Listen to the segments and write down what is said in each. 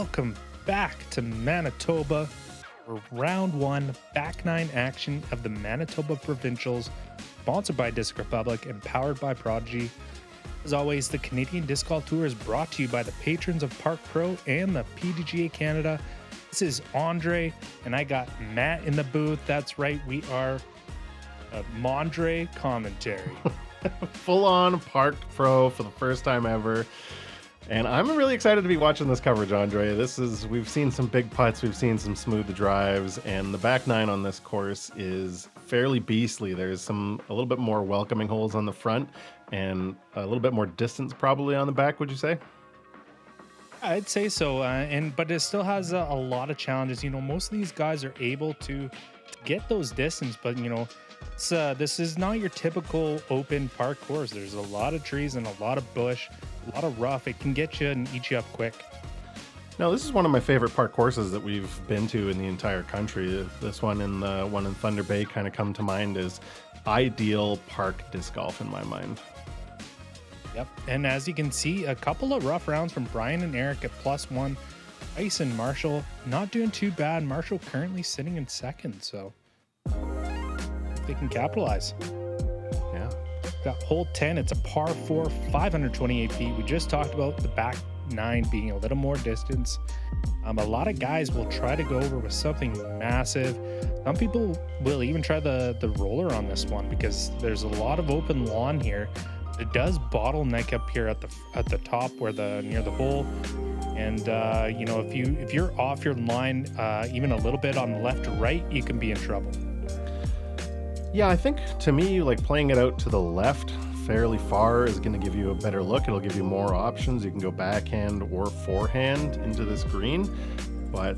welcome back to Manitoba for round one back nine action of the Manitoba Provincials, sponsored by Disc Republic and powered by Prodigy. As always, the Canadian Disc Golf Tour is brought to you by the patrons of Park Pro and the PDGA Canada. This is Andre, and I got Matt in the booth. That's right, we are a Mondre commentary. Full on Park Pro for the first time ever. And I'm really excited to be watching this coverage, Andre. We've seen some big putts, we've seen some smooth drives, and the back nine on this course is fairly beastly. There's a little bit more welcoming holes on the front and a little bit more distance probably on the back, would you say? I'd say so, but it still has a lot of challenges. You know, most of these guys are able to get those distance, but you know, this is not your typical open park course. There's a lot of trees and a lot of bush, a lot of rough. It can get you and eat you up quick. Now, this is one of my favorite park courses that we've been to in the entire country. This one and the one in Thunder Bay kind of come to mind as ideal park disc golf in my mind. Yep, and as you can see, a couple of rough rounds from Brian and Eric at +1. Ice and Marshall not doing too bad. Marshall currently sitting in second, so they can capitalize. Yeah. Got hole 10. It's a par 4, 528 feet. We just talked about the back nine being a little more distance. A lot of guys will try to go over with something massive. Some people will even try the roller on this one because there's a lot of open lawn here. It does bottleneck up here at the top where near the hole, and you know, if you're off your line even a little bit on the left or right, you can be in trouble. Yeah, I think to me, like playing it out to the left fairly far is going to give you a better look. It'll give you more options. You can go backhand or forehand into this green, but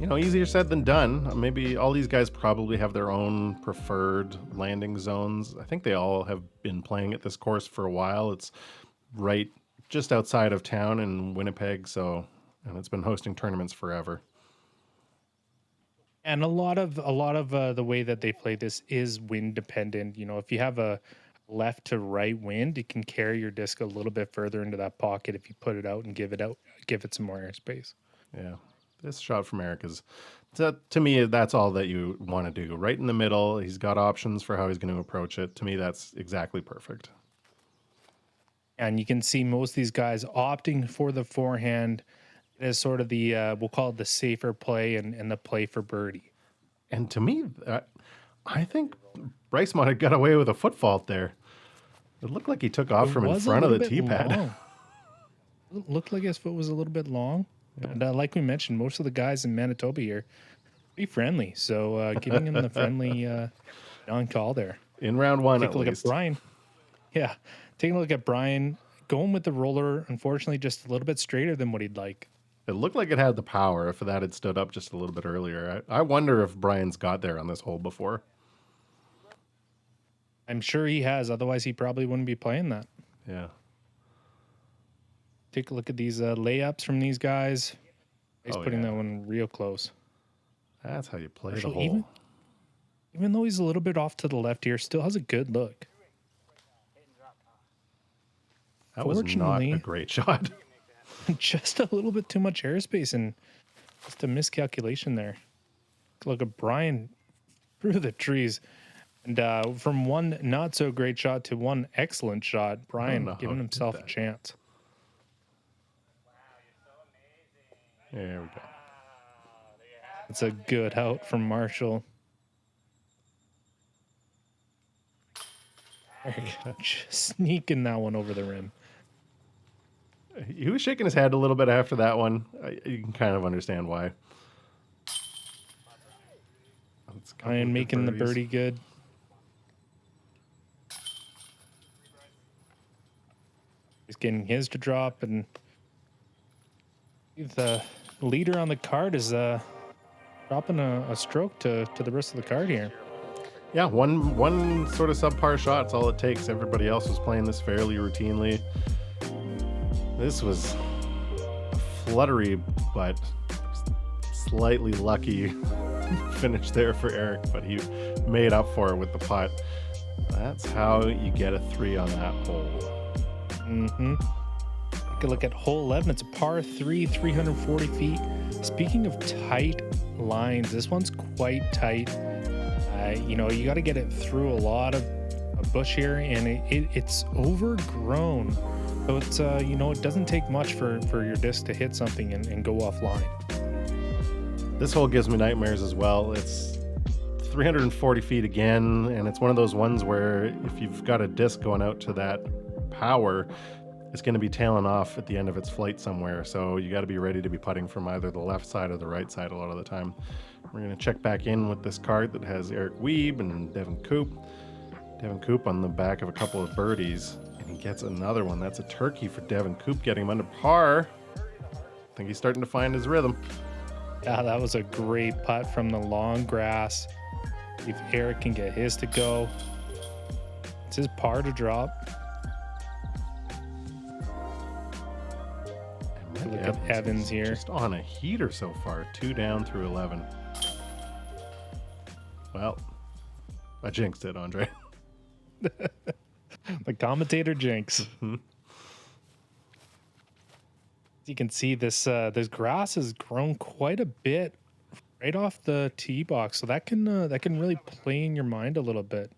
you know, easier said than done. Maybe all these guys probably have their own preferred landing zones. I think they all have been playing at this course for a while. It's right just outside of town in Winnipeg, and it's been hosting tournaments forever. And a lot of the way that they play this is wind dependent. You know, if you have a left to right wind, it can carry your disc a little bit further into that pocket if you put it out and give it some more airspace. Yeah. This shot from Eric to me, that's all that you want to do. Right in the middle, he's got options for how he's going to approach it. To me, that's exactly perfect. And you can see most of these guys opting for the forehand as sort of the, we'll call it the safer play and the play for birdie. And to me, I think Bryce might have got away with a foot fault there. It looked like he took off from in front of the tee pad. It looked like his foot was a little bit long. And like we mentioned, most of the guys in Manitoba here pretty friendly, so giving him the friendly non-call there. In round one, take a look at Brian. Yeah, taking a look at Brian going with the roller. Unfortunately, just a little bit straighter than what he'd like. It looked like it had the power. If that had stood up just a little bit earlier, I wonder if Brian's got there on this hole before. I'm sure he has. Otherwise, he probably wouldn't be playing that. Yeah. Take a look at these layups from these guys. He's putting that one real close. That's how you play the hole. Even though he's a little bit off to the left here, still has a good look. That was not a great shot. Just a little bit too much airspace and just a miscalculation there. Look at Brian through the trees. And from one not so great shot to one excellent shot, Brian giving himself a chance. There we go. It's a good out from Marshall. Just sneaking that one over the rim. He was shaking his head a little bit after that one. You can kind of understand why. Brian making the birdie good. He's getting his to drop, and the leader on the card is dropping a stroke to the rest of the card here. Yeah, one sort of subpar shot's all it takes. Everybody else was playing this fairly routinely. This was a fluttery but slightly lucky finish there for Eric, but he made up for it with the putt. That's how you get a 3 on that hole. Mm-hmm. Take a look at hole 11. It's a par 3, 340 feet. Speaking of tight lines, this one's quite tight. You know, you got to get it through a lot of a bush here, and it's overgrown. So it's, you know, it doesn't take much for your disc to hit something and go offline. This hole gives me nightmares as well. It's 340 feet again, and it's one of those ones where if you've got a disc going out to that power, it's going to be tailing off at the end of its flight somewhere. So you got to be ready to be putting from either the left side or the right side a lot of the time. We're going to check back in with this card that has Eric Wiebe and Devin Coop. Devin Coop on the back of a couple of birdies, and he gets another one. That's a turkey for Devin Coop, getting him under par. I think he's starting to find his rhythm. Yeah, that was a great putt from the long grass. If Eric can get his to go, it's his par to drop. Look at Evans here. Just on a heater so far. 2 down through 11. Well, I jinxed it, Andre. The commentator jinx. Mm-hmm. You can see this grass has grown quite a bit right off the tee box, so that can really play in your mind a little bit.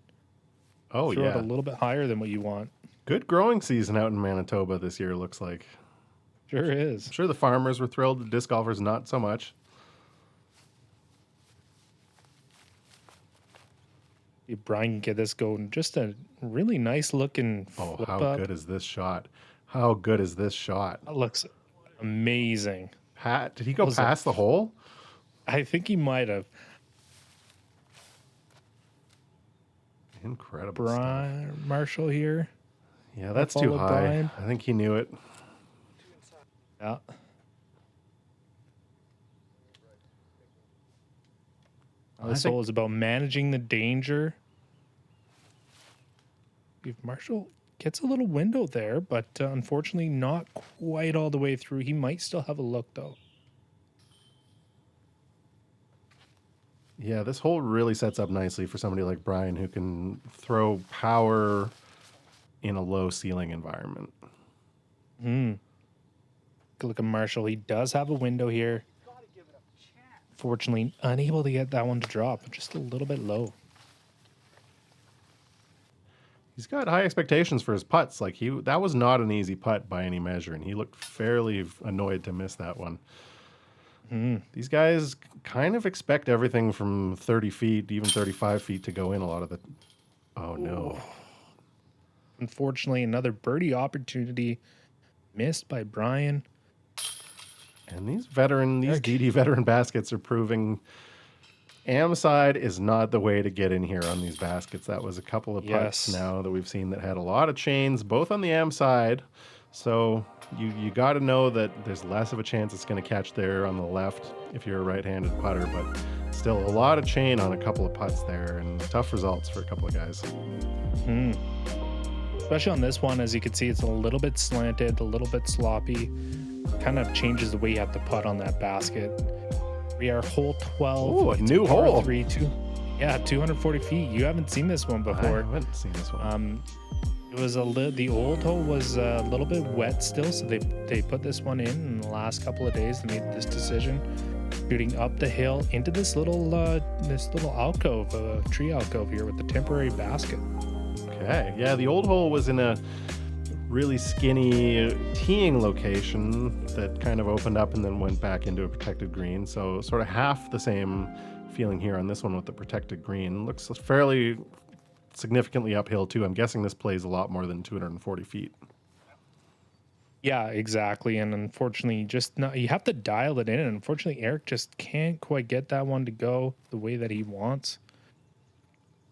Oh, Throw yeah. it a little bit higher than what you want. Good growing season out in Manitoba this year, looks like. Sure is. I'm sure the farmers were thrilled, the disc golfers not so much. Brian can get this going. Just a really nice looking Oh, flip how up. good is this shot? How good is this shot? That looks amazing. Pat, did he go Was past the hole? I think he might have. Incredible stuff. Brian Marshall here. Yeah, that's too Follow high. Brian. I think he knew it. Yeah. This hole is about managing the danger. If Marshall gets a little window there, but unfortunately not quite all the way through. He might still have a look, though. Yeah, this hole really sets up nicely for somebody like Brian who can throw power in a low ceiling environment. Look at Marshall. He does have a window here. Fortunately, unable to get that one to drop. Just a little bit low. He's got high expectations for his putts. Like that was not an easy putt by any measure, and he looked fairly annoyed to miss that one. These guys kind of expect everything from 30 feet, even 35 feet to go in a lot of the... Oh, no. Unfortunately, another birdie opportunity missed by Brian. And these DD veteran baskets are proving am side is not the way to get in here on these baskets. That was a couple of putts now that we've seen that had a lot of chains, both on the am side. So you got to know that there's less of a chance it's going to catch there on the left if you're a right-handed putter, but still a lot of chain on a couple of putts there and tough results for a couple of guys. Especially on this one, as you can see, it's a little bit slanted, a little bit sloppy. Kind of changes the way you have to putt on that basket. We are hole 12. Ooh, a new hole. 240 feet. You haven't seen this one before. I haven't seen this one. It was the old hole was a little bit wet still, so they put this one in the last couple of days. They made this decision, shooting up the hill into this little alcove, tree alcove here with the temporary basket. Okay, yeah, the old hole was in a really skinny teeing location that kind of opened up and then went back into a protected green. So sort of half the same feeling here on this one with the protected green. Looks fairly significantly uphill too. I'm guessing this plays a lot more than 240 feet. Yeah, exactly. And unfortunately, you have to dial it in. And unfortunately, Eric just can't quite get that one to go the way that he wants.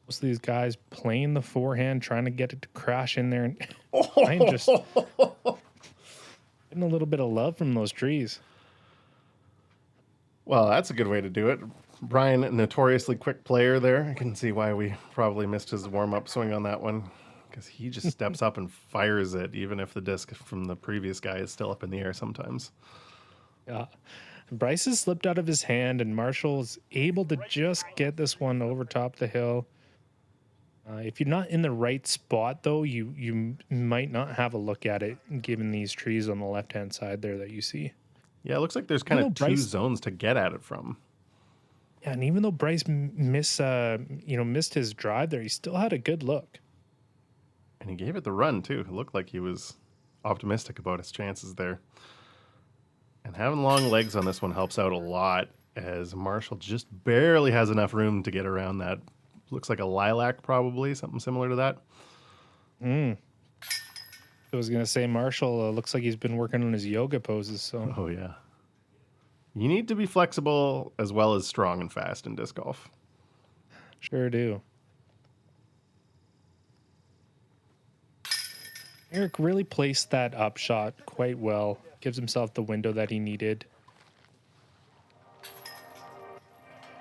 Most of these guys playing the forehand, trying to get it to crash in there, and I'm just getting a little bit of love from those trees. Well, that's a good way to do it. Brian, a notoriously quick player there. I can see why we probably missed his warm-up swing on that one, because he just steps up and fires it, even if the disc from the previous guy is still up in the air sometimes. Yeah. Bryce has slipped out of his hand, and Marshall is able to just get this one over top the hill. If you're not in the right spot, though, you might not have a look at it, given these trees on the left hand side there that you see. Yeah, it looks like there's Even kind though of two Bryce, zones to get at it from. yeah, and even though Bryce missed his drive there, he still had a good look. And he gave it the run, too. It looked like he was optimistic about his chances there. And having long legs on this one helps out a lot, as Marshall just barely has enough room to get around that. Looks like a lilac, probably, something similar to that. I was going to say Marshall looks like he's been working on his yoga poses. So, Oh, yeah. You need to be flexible as well as strong and fast in disc golf. sure do. Eric really placed that upshot quite well. Gives himself the window that he needed.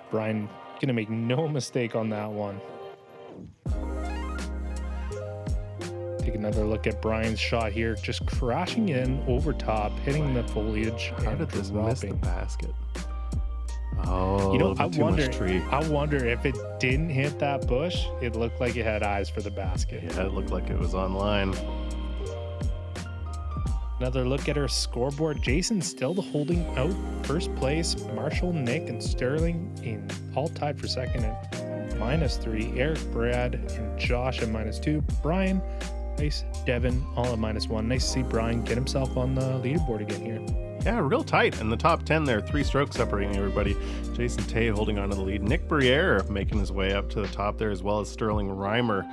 Brian gonna make no mistake on that one. Take another look at Brian's shot here, just crashing in over top, hitting the foliage. How and did this miss the dropping. basket? Oh, You know, a little bit too much tree. I wonder if it didn't hit that bush, it looked like it had eyes for the basket. Yeah, it looked like it was online. Another look at our scoreboard. Jason still holding out first place. Marshall, Nick, and Sterling all tied for second at -3. Eric, Brad, and Josh at -2. Brian, Bryce, Devin, all at -1. Nice to see Brian get himself on the leaderboard again here. Yeah, real tight in the top 10 there. 3 strokes separating everybody. Jason Tay holding on to the lead. Nick Briere making his way up to the top there, as well as Sterling Reimer.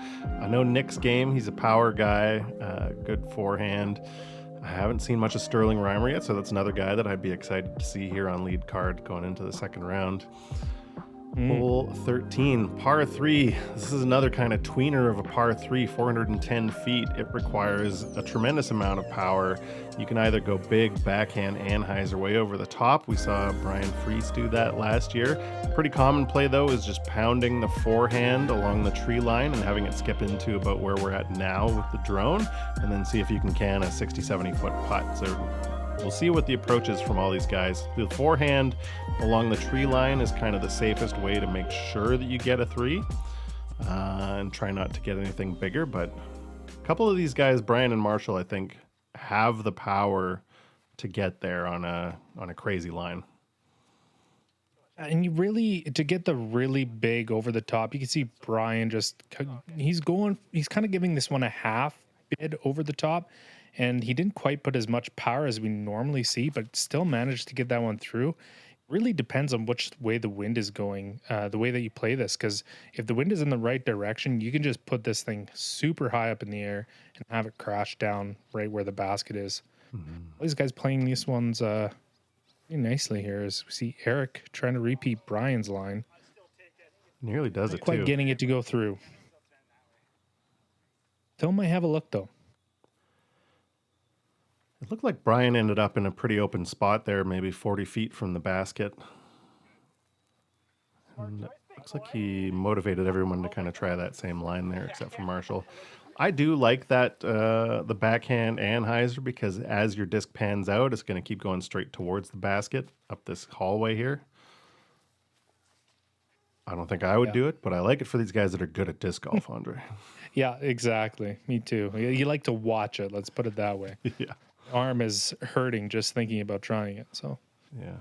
I know Nick's game. He's a power guy, good forehand. I haven't seen much of Sterling Reimer yet, so that's another guy that I'd be excited to see here on lead card going into the second round. Hole 13, par 3. This is another kind of tweener of a par 3, 410 feet. It requires a tremendous amount of power. You can either go big, backhand, Anheuser way over the top. We saw Brian Freese do that last year. Pretty common play, though, is just pounding the forehand along the tree line and having it skip into about where we're at now with the drone, and then see if you can a 60, 70-foot putt. So we'll see what the approach is from all these guys. The forehand along the tree line is kind of the safest way to make sure that you get a 3 and try not to get anything bigger. But a couple of these guys, Brian and Marshall, I think, have the power to get there on a crazy line. And you really, to get the really big over the top, you can see Brian he's kind of giving this one a half bid over the top. And he didn't quite put as much power as we normally see, but still managed to get that one through. It really depends on which way the wind is going, the way that you play this. Because if the wind is in the right direction, you can just put this thing super high up in the air and have it crash down right where the basket is. All these guys playing these ones pretty nicely here, as we see Eric trying to repeat Brian's line. Nearly does Not it, quite too. getting it to go through. Still might have a look, though. It looked like Brian ended up in a pretty open spot there, maybe 40 feet from the basket. And it looks like he motivated everyone to kind of try that same line there, except for Marshall. I do like that, the backhand Anheuser, because as your disc pans out, it's going to keep going straight towards the basket up this hallway here. I don't think I would do it, but I like it for these guys that are good at disc golf, Andre. Yeah, exactly. Me too. You like to watch it. Let's put it that way. Yeah. Arm is hurting just thinking about trying it. So, Yeah.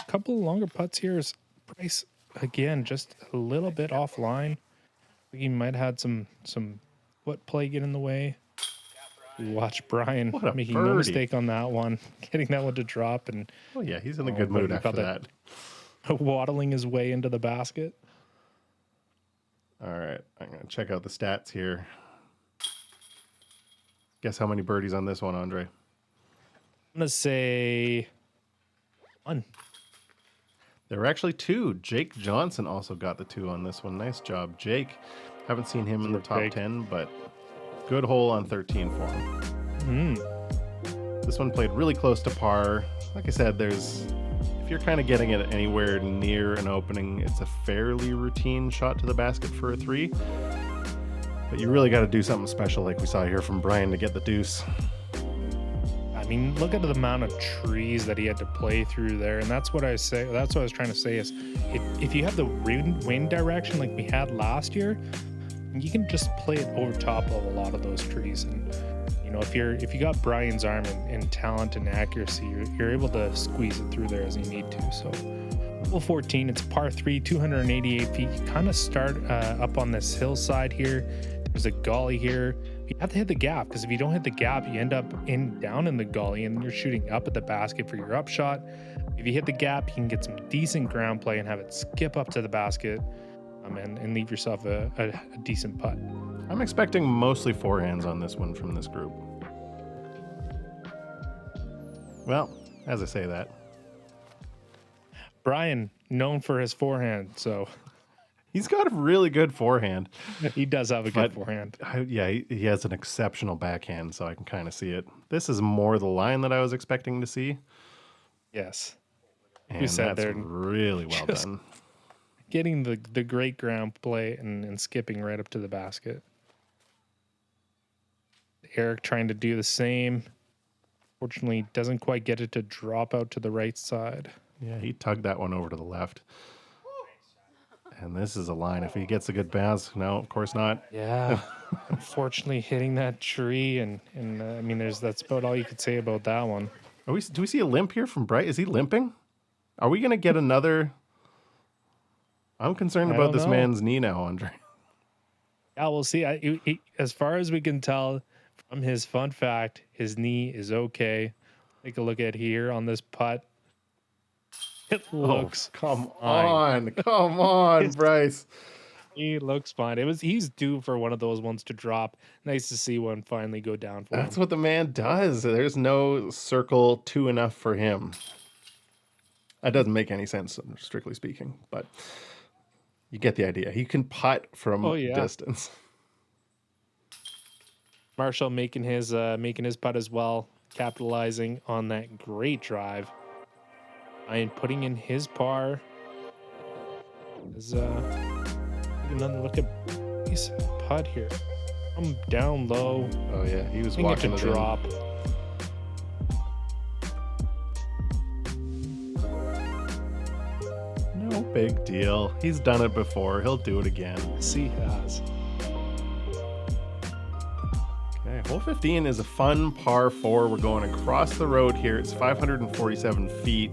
couple of longer putts here. Is Bryce again just a little bit offline? He might have had some foot play get in the way. Watch Brian What a making no birdie. mistake on that one, getting that one to drop and Oh, yeah, he's in a good mood after that. waddling his way into the basket. All right, I'm going to check out the stats here. Guess how many birdies on this one, Andre? I'm gonna say 1. There were actually 2. Jake Johnson also got the 2 on this one. Nice job, Jake. Haven't seen him in the top Jake. 10, but good hole on 13 for him. This one played really close to par. Like I said, if you're kind of getting it anywhere near an opening, it's a fairly routine shot to the basket for a 3. But you really got to do something special like we saw here from Brian to get the deuce. mean, look at the amount of trees that he had to play through there, and that's what I say. That's what I was trying to say is, if you have the wind direction like we had last year, you can just play it over top of a lot of those trees. And you know, if you got Brian's arm and talent and accuracy, you're able to squeeze it through there as you need to. So, hole 14, it's par 3, 288 feet. You kind of start up on this hillside here. There's a gully here. You have to hit the gap, because if you don't hit the gap, you end up down in the gully, and you're shooting up at the basket for your upshot. If you hit the gap, you can get some decent ground play and have it skip up to the basket, and leave yourself a decent putt. I'm expecting mostly forehands on this one from this group. Well, as I say that, Brian, known for his forehand, so he's got a really good forehand. he does have a good forehand. He has an exceptional backhand, so I can kind of see it. This is more the line that I was expecting to see. Yes. And We sat that's there and really well done. Getting the great ground play and skipping right up to the basket. Eric trying to do the same. Fortunately, doesn't quite get it to drop out to the right side. Yeah, he tugged that one over to the left. And this is a line. If he gets a good bounce, no, of course not. Yeah, unfortunately hitting that tree, and I mean, that's about all you could say about that one. Do we see a limp here from Bright? Is he limping? Are we going to get another? I'm concerned about this man's knee now, Andre. Yeah, we'll see. As far as we can tell from his fun fact, his knee is okay. Take a look at here on this putt. It looks come fine. on, Bryce. He looks fine. He's due for one of those ones to drop. Nice to see one finally go down for him. That's what the man does. There's no circle two enough for him. That doesn't make any sense, strictly speaking, but you get the idea. He can putt from distance. Marshall making his putt as well, capitalizing on that great drive. And putting in his par. Another look at his putt here. I'm down low. Oh yeah, he was walking it to drop. No big deal. He's done it before. He'll do it again. Yes, he has. Okay, hole 15 is a fun par 4. We're going across the road here. It's 547 feet.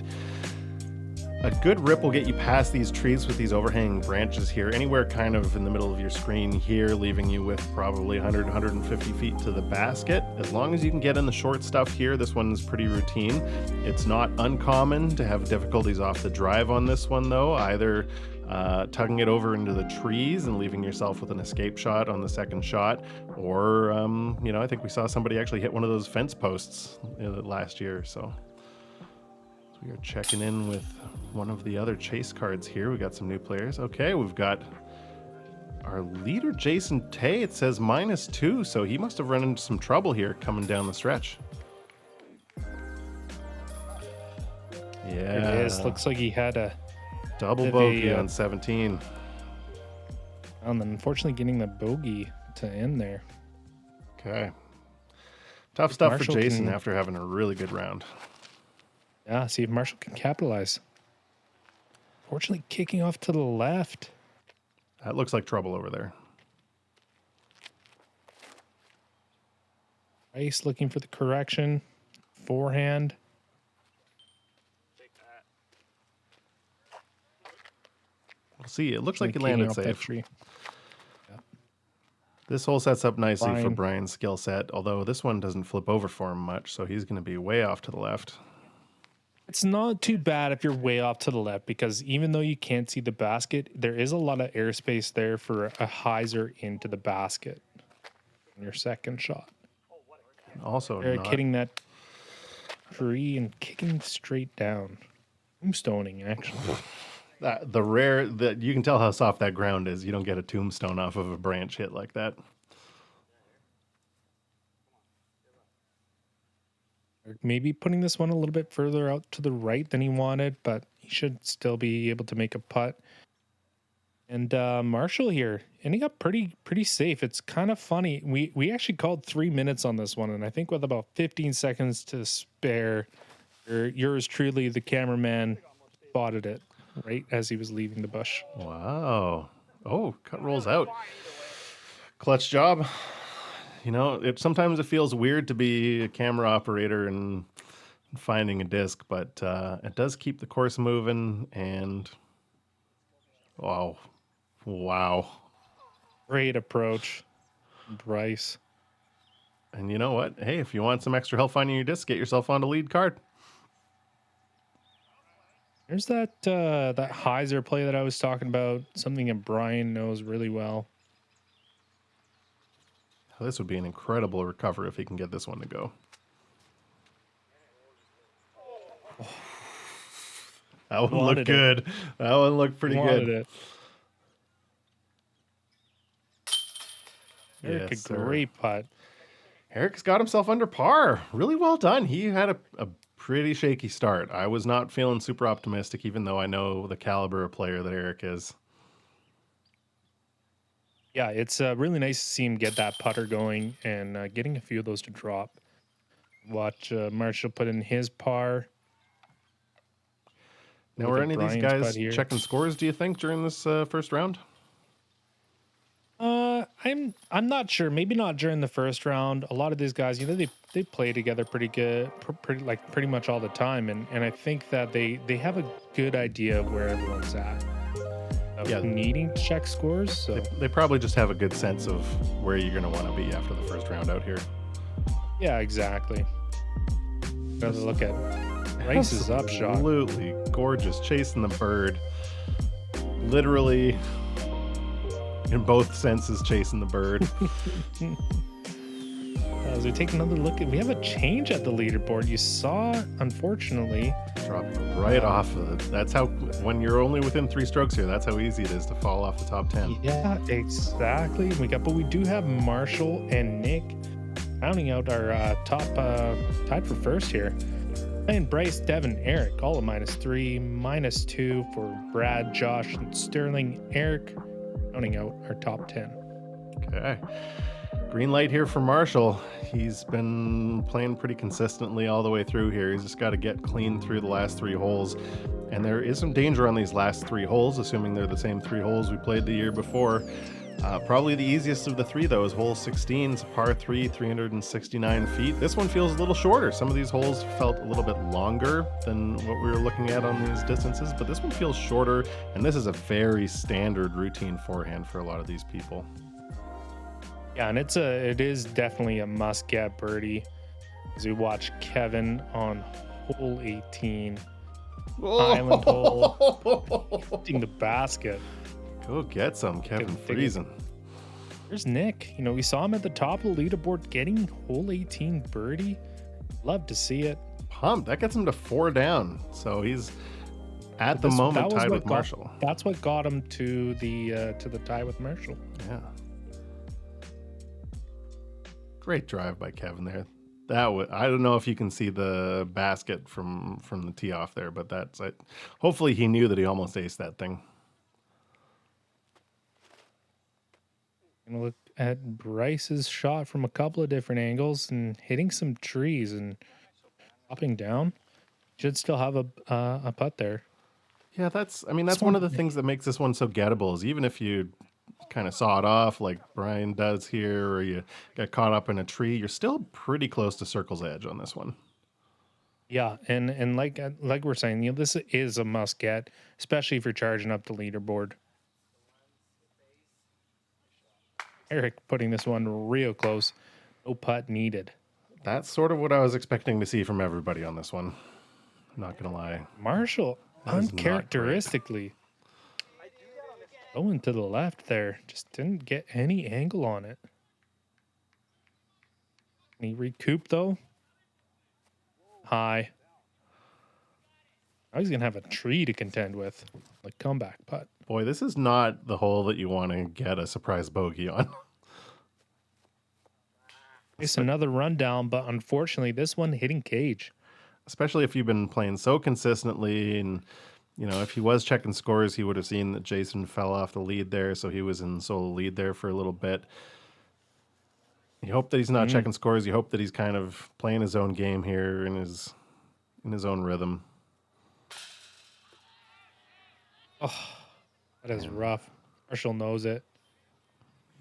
A good rip will get you past these trees with these overhanging branches here, anywhere kind of in the middle of your screen here, leaving you with probably 100, 150 feet to the basket. As long as you can get in the short stuff here, this one's pretty routine. It's not uncommon to have difficulties off the drive on this one though, either tugging it over into the trees and leaving yourself with an escape shot on the second shot, or, I think we saw somebody actually hit one of those fence posts last year, so. We are checking in with one of the other chase cards here. We got some new players. Okay, we've got our leader, Jason Tay. It says -2, so he must have run into some trouble here coming down the stretch. Yeah. It is. Looks like he had a double bogey on 17. And then unfortunately getting the bogey to end there. Okay. Tough stuff Marshall for Jason after having a really good round. Yeah, see if Marshall can capitalize. Fortunately, kicking off to the left. That looks like trouble over there. Rice looking for the correction. Forehand. We'll see. It looks like he landed safe. Tree. This hole sets up nicely for Fine. Brian's skill set, although this one doesn't flip over for him much, so he's going to be way off to the left. It's not too bad if you're way off to the left, because even though you can't see the basket, there is a lot of airspace there for a hyzer into the basket on your second shot. Also, Eric hitting that tree and kicking straight down. Tombstoning, actually. The rare that you can tell how soft that ground is. You don't get a tombstone off of a branch hit like that. Maybe putting this one a little bit further out to the right than he wanted, but he should still be able to make a putt. And Marshall here ending up pretty safe. It's kind of funny. We actually called 3 minutes on this one, and I think with about 15 seconds to spare, yours truly, the cameraman, spotted it right as he was leaving the bush. Wow. Oh, cut rolls out. Clutch job. You know, sometimes it feels weird to be a camera operator and finding a disc, but it does keep the course moving. And wow. Great approach, Bryce. And you know what? Hey, if you want some extra help finding your disc, get yourself on the lead card. There's that Heiser play that I was talking about, something that Brian knows really well. This would be an incredible recovery if he can get this one to go. That one looked good. That one looked pretty good. Eric, a great putt. Eric's got himself under par. Really well done. He had a pretty shaky start. I was not feeling super optimistic, even though I know the caliber of player that Eric is. Yeah, it's really nice to see him get that putter going and getting a few of those to drop. Watch Marshall put in his par. Now, were any of these guys checking scores, do you think, during this first round? I'm not sure. Maybe not during the first round. A lot of these guys, they play together pretty good, pretty much all the time, and I think that they have a good idea of where everyone's at. Needing to check scores. So they probably just have a good sense of where you're going to want to be after the first round out here. Yeah, exactly. Another look at Rice's up shot. Absolutely gorgeous, chasing the bird. Literally, in both senses, chasing the bird. As we take another look we have a change at the leaderboard. You saw, unfortunately, dropping right off of it. That's how, when you're only within 3 strokes here, that's how easy it is to fall off the top 10. Yeah, exactly. But we do have Marshall and Nick rounding out our top tied for first here. And Bryce, Devin, Eric, all at -3, -2 for Brad, Josh, and Sterling. Eric rounding out our top 10. Okay. Green light here for Marshall. He's been playing pretty consistently all the way through here. He's just got to get clean through the last 3 holes. And there is some danger on these last 3 holes, assuming they're the same 3 holes we played the year before. Probably the easiest of the 3, though, is hole 16. It's a par 3, 369 feet. This one feels a little shorter. Some of these holes felt a little bit longer than what we were looking at on these distances, but this one feels shorter, and this is a very standard routine forehand for a lot of these people. Yeah, and it is definitely a must-get birdie. As we watch Kevin on hole 18, island hole, hitting the basket. Go get some, Kevin Friesen. There's Nick. We saw him at the top of the leaderboard getting hole 18 birdie. Love to see it. Pumped. That gets him to 4 down. So he's at the moment tied with Marshall. That's what got him to the tie with Marshall. Yeah. Great drive by Kevin there. I don't know if you can see the basket from the tee off there, but that's it. Hopefully he knew that he almost aced that thing. Gonna look at Bryce's shot from a couple of different angles and hitting some trees and dropping down. Should still have a putt there. Yeah, that's one of the things that makes this one so gettable is even if you kind of saw it off like Brian does here, or you got caught up in a tree, you're still pretty close to circle's edge on this one. Yeah, and like we're saying, this is a must get, especially if you're charging up the leaderboard. Eric putting this one real close. No putt needed. That's sort of what I was expecting to see from everybody on this one. Not gonna lie. Marshall, uncharacteristically going to the left there. Just didn't get any angle on it. Can he recoup though? High. Now he's gonna have a tree to contend with. Like comeback putt. Boy, this is not the hole that you want to get a surprise bogey on. It's another rundown, but unfortunately this one hitting cage. Especially if you've been playing so consistently and You know, if he was checking scores, he would have seen that Jason fell off the lead there, so he was in solo lead there for a little bit. You hope that he's not checking scores. You hope that he's kind of playing his own game here in his own rhythm. Oh, that is rough. Marshall knows it.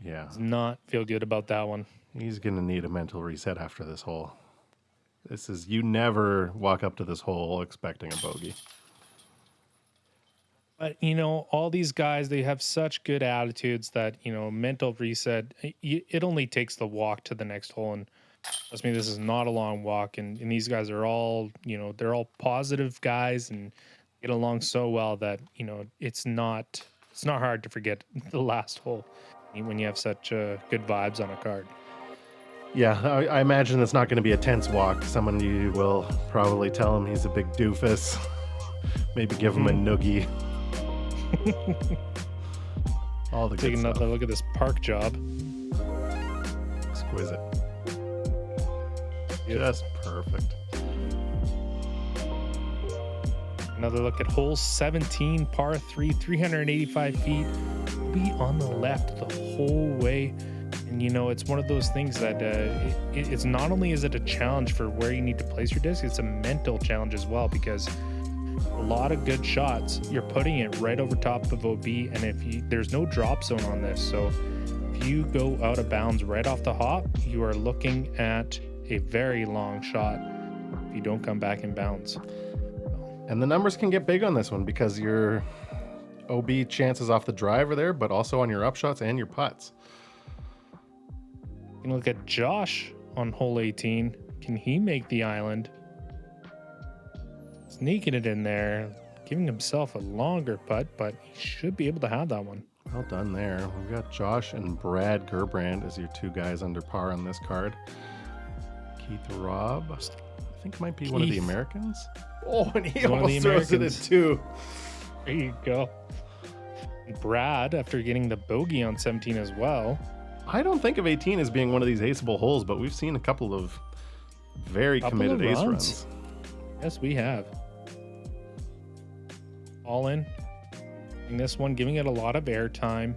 Yeah. Does not feel good about that one. He's going to need a mental reset after this hole. This is, you never walk up to this hole expecting a bogey. But, you know, all these guys, they have such good attitudes that, you know, mental reset, it only takes the walk to the next hole. And trust me, this is not a long walk. And these guys are all, you know, they're all positive guys and get along so well that, you know, it's not hard to forget the last hole when you have such good vibes on a card. Yeah, I imagine it's not going to be a tense walk. Someone you will probably tell him he's a big doofus. Maybe give him a noogie. All the Take good another stuff. look at this park job. Exquisite. Beautiful. Just perfect. Another look at hole 17, par 3, 385 feet. Be on the left the whole way. And, you know, it's one of those things that it's not only is it a challenge for where you need to place your disc, it's a mental challenge as well, because a lot of good shots, you're putting it right over top of OB, and there's no drop zone on this, so if you go out of bounds right off the hop, you are looking at a very long shot if you don't come back in bounds. And the numbers can get big on this one because your OB chances off the drive are there, but also on your upshots and your putts. You can look at Josh on hole 18. Can he make the island? Sneaking it in there, giving himself a longer putt, but he should be able to have that one. Well done there. We've got Josh and Brad Gerbrand as your two guys under par on this card. Keith Robb, I think might be one of the Americans. Oh, and he almost throws it in two. There you go. Brad, after getting the bogey on 17 as well. I don't think of 18 as being one of these aceable holes, but we've seen a couple of very committed ace runs. Yes, we have. All in. And this one, giving it a lot of air time.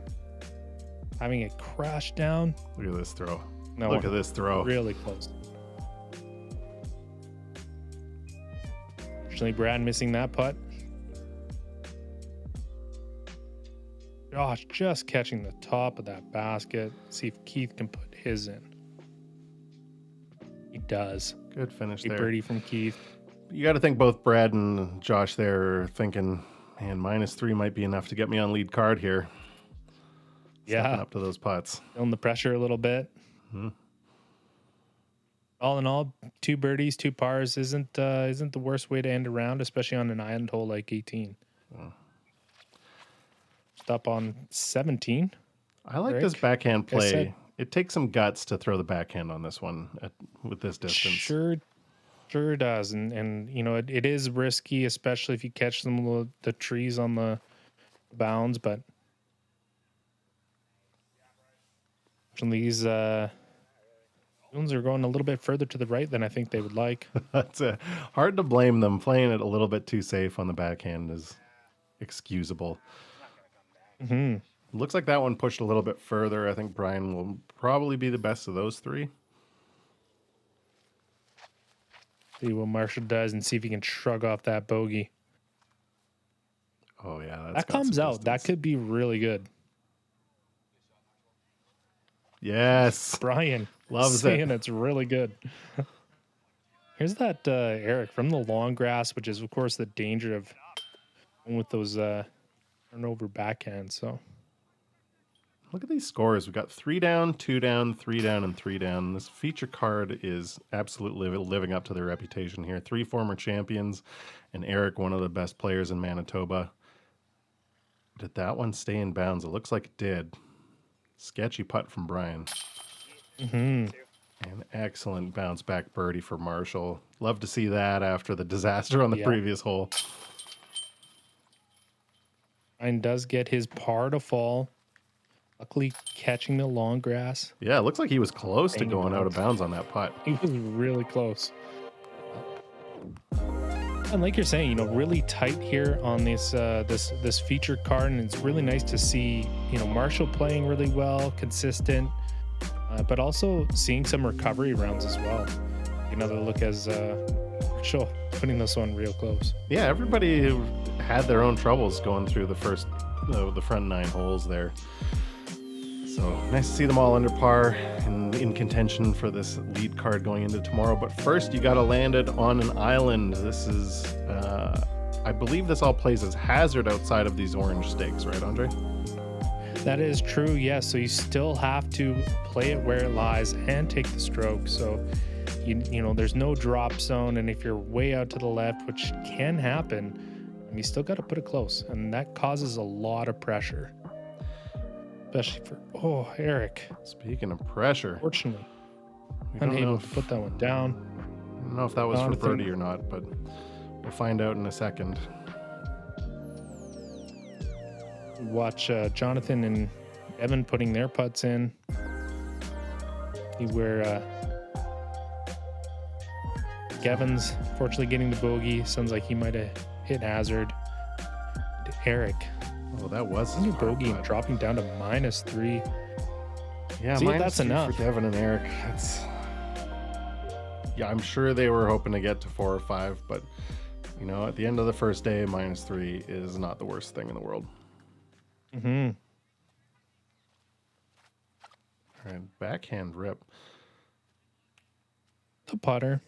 Having it crash down. Look at this throw. No, Look at this throw. Really close. Fortunately, Brad missing that putt. Josh just catching the top of that basket. See if Keith can put his in. He does. Good finish A there. birdie from Keith. You got to think both Brad and Josh there are thinking, man, -3 might be enough to get me on lead card here. Stepping Yeah. up to those putts. Feeling the pressure a little bit. Mm-hmm. All in all, 2 birdies, 2 pars isn't the worst way to end a round, especially on an island hole like 18. Oh. Up on 17. I like Rick, this backhand like I play. said- It takes some guts to throw the backhand on this one with this distance. Sure does. And you know, it is risky, especially if you catch some of the trees on the bounds, but these ones are going a little bit further to the right than I think they would like. It's hard to blame them. Playing it a little bit too safe on the backhand is excusable. Mm-hmm. Looks like that one pushed a little bit further. I think Brian will probably be the best of those 3. See what Marshall does and see if he can shrug off that bogey. Oh yeah, That comes out. That could be really good. Yes, Brian loves saying it. it's really good. Here's that Eric from the long grass, which is of course the danger of with those turnover backhands. So Look at these scores. We've got 3 down, 2 down, 3 down, and 3 down. This feature card is absolutely living up to their reputation here. 3 former champions, and Eric, one of the best players in Manitoba. Did that one stay in bounds? It looks like it did. Sketchy putt from Brian. mm-hmm. An excellent bounce back birdie for Marshall. Love to see that after the disaster on the previous hole. Brian does get his par to fall. Luckily catching the long grass. Yeah, it looks like he was close to Staying in going out of bounds. bounds on that putt. He was really close. And like you're saying, really tight here on this featured card, and it's really nice to see, Marshall playing really well, consistent, but also seeing some recovery rounds as well. Another look as Marshall putting this one real close. Yeah, everybody had their own troubles going through the front 9 holes there. So nice to see them all under par and in contention for this lead card going into tomorrow. But first, you got to land it on an island. This is, I believe this all plays as hazard outside of these orange stakes, right, Andre? That is true, yes. So you still have to play it where it lies and take the stroke. So, there's no drop zone. And if you're way out to the left, which can happen, you still got to put it close. And that causes a lot of pressure. Especially for Eric. Speaking of pressure, fortunately, unable to put that one down. I don't know if that was for birdie or not, but we'll find out in a second. Watch Jonathan and Evan putting their putts in. Where Gavin's fortunately getting the bogey. Sounds like he might have hit hazard. Eric. Oh, that was a bogey and dropping down to -3. Yeah, see, that's enough for Devin and Eric. Yeah, I'm sure they were hoping to get to 4 or 5, but at the end of the first day, -3 is not the worst thing in the world. Mm-hmm. All right, backhand rip. The putter.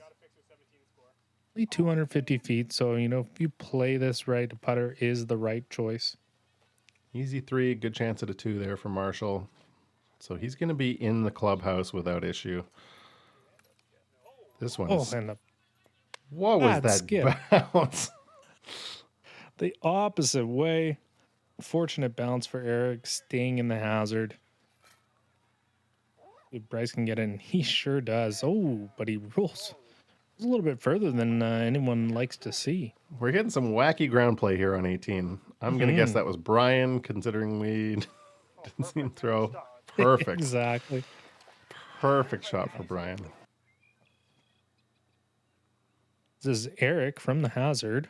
Only 250 feet, so if you play this right, the putter is the right choice. Easy 3, good chance at a 2 there for Marshall. So he's going to be in the clubhouse without issue. This one is... what was that bounce? The opposite way. Fortunate bounce for Eric, staying in the hazard. If Bryce can get in, he sure does. Oh, but he rolls a little bit further than anyone likes to see. We're getting some wacky ground play here on 18. I'm going to guess that was Brian, considering we didn't see him throw. Perfect. Exactly. Perfect shot for Brian. This is Eric from the hazard.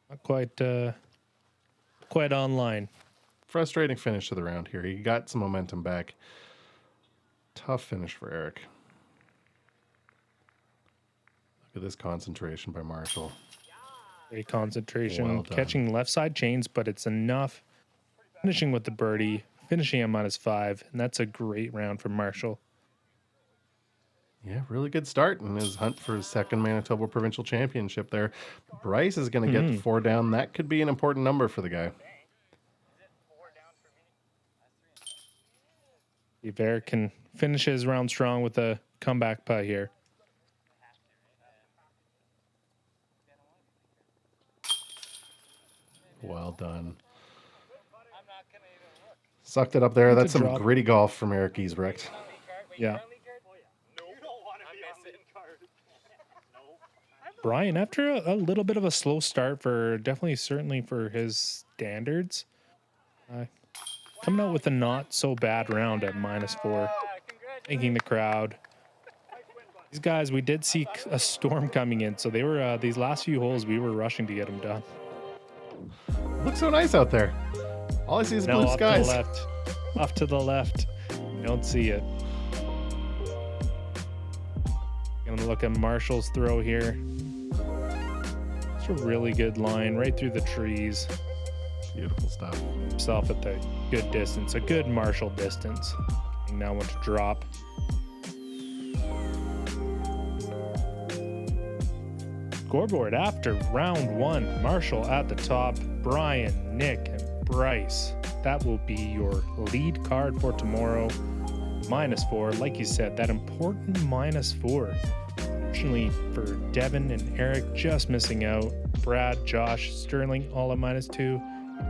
Not quite online. Frustrating finish to the round here. He got some momentum back. Tough finish for Eric. Look at this concentration by Marshall. Great concentration. Well catching left side chains, but it's enough. Finishing with the birdie, finishing at -5, and that's a great round for Marshall. Yeah, really good start in his hunt for his second Manitoba Provincial Championship there. Bryce is going to get 4 down. That could be an important number for the guy. If Eric can finish his round strong with a comeback putt here. Well done. Sucked it up there. That's some gritty golf from Eric Giesbrecht. Yeah. Brian, after a little bit of a slow start certainly for his standards, coming out with a not so bad round at -4, thanking the crowd. These guys, we did see a storm coming in, so they were these last few holes we were rushing to get them done. Looks so nice out there. All I see is blue skies. Off to the left. You don't see it. Gonna look at Marshall's throw here. It's a really good line right through the trees. Beautiful stuff. Himself at the good distance, a good Marshall distance. And now want to drop. Scoreboard after round 1. Marshall at the top. Brian, Nick, and Bryce. That will be your lead card for tomorrow. -4, like you said, that important -4. Fortunately for Devin and Eric, just missing out. Brad, Josh, Sterling, all at -2.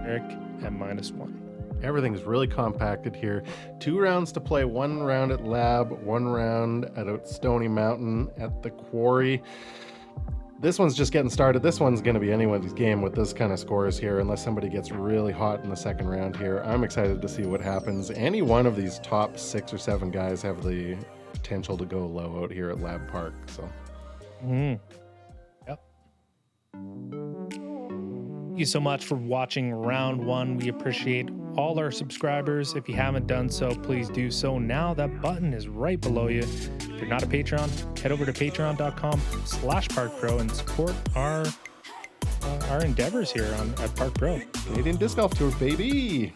Eric at -1. Everything's really compacted here. 2 rounds to play. 1 round at Lab, 1 round at Stony Mountain at the Quarry. This one's just getting started. This one's going to be anyone's game with this kind of scores here, unless somebody gets really hot in the second round here. I'm excited to see what happens. Any one of these top 6 or 7 guys have the potential to go low out here at Lab Park. So Mm. Yep. Thank you so much for watching round one. We appreciate all our subscribers. If you haven't done so, please do so now. That button is right below you. If you're not a Patreon, head over to patreon.com/parkpro and support our endeavors here at Park Pro. Canadian Disc Golf Tour, baby.